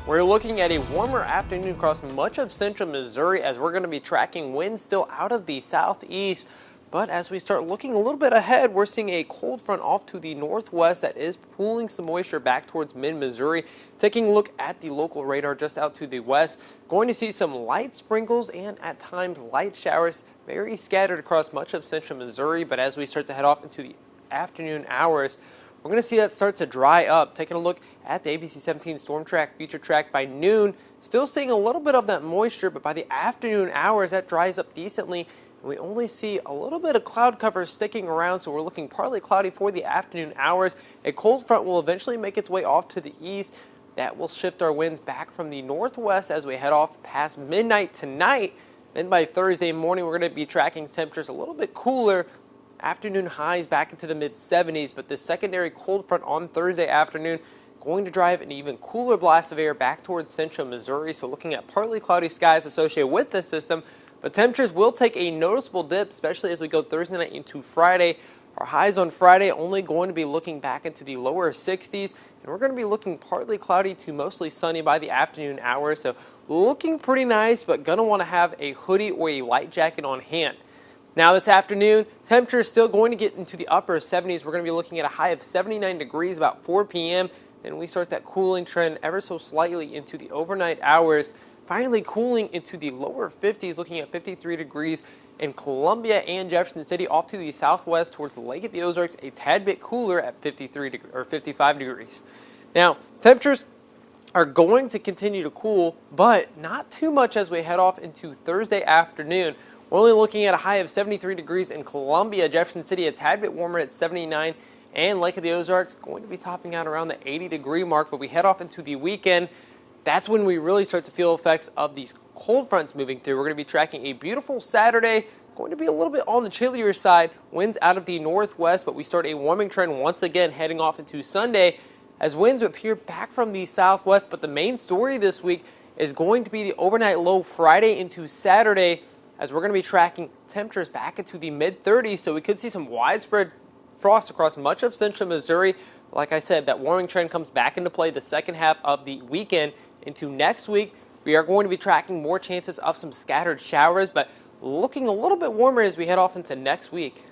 We're looking at a warmer afternoon across much of central Missouri as we're going to be tracking winds still out of the southeast. But as we start looking a little bit ahead, we're seeing a cold front off to the northwest that is pulling some moisture back towards mid-Missouri. Taking a look at the local radar just out to the west, going to see some light sprinkles and at times light showers, very scattered across much of central Missouri. But as we start to head off into the afternoon hours, we're going to see that start to dry up. Taking a look at the ABC 17 Storm Track Future Track by noon, still seeing a little bit of that moisture, but by the afternoon hours, that dries up decently. We only see a little bit of cloud cover sticking around, so we're looking partly cloudy for the afternoon hours. A cold front will eventually make its way off to the east. That will shift our winds back from the northwest as we head off past midnight tonight. Then by Thursday morning, we're going to be tracking temperatures a little bit cooler. Afternoon highs back into the mid-70s, but this secondary cold front on Thursday afternoon going to drive an even cooler blast of air back towards central Missouri. So looking at partly cloudy skies associated with this system, but temperatures will take a noticeable dip, especially as we go Thursday night into Friday. Our highs on Friday only going to be looking back into the lower 60s, and we're going to be looking partly cloudy to mostly sunny by the afternoon hours. So looking pretty nice, but going to want to have a hoodie or a light jacket on hand. Now this afternoon, temperature is still going to get into the upper 70s. We're going to be looking at a high of 79 degrees about 4 p.m. Then we start that cooling trend ever so slightly into the overnight hours, finally cooling into the lower 50s, looking at 53 degrees in Columbia and Jefferson City, off to the southwest towards the Lake of the Ozarks, a tad bit cooler at 55 degrees. Now, temperatures are going to continue to cool, but not too much as we head off into Thursday afternoon. We're only looking at a high of 73 degrees in Columbia, Jefferson City, a tad bit warmer at 79, and Lake of the Ozarks going to be topping out around the 80-degree mark. But we head off into the weekend. That's when we really start to feel effects of these cold fronts moving through. We're going to be tracking a beautiful Saturday, going to be a little bit on the chillier side, winds out of the northwest, but we start a warming trend once again heading off into Sunday as winds appear back from the southwest. But the main story this week is going to be the overnight low Friday into Saturday, as we're going to be tracking temperatures back into the mid-30s, so we could see some widespread frost across much of central Missouri. Like I said, that warming trend comes back into play the second half of the weekend into next week. We are going to be tracking more chances of some scattered showers, but looking a little bit warmer as we head off into next week.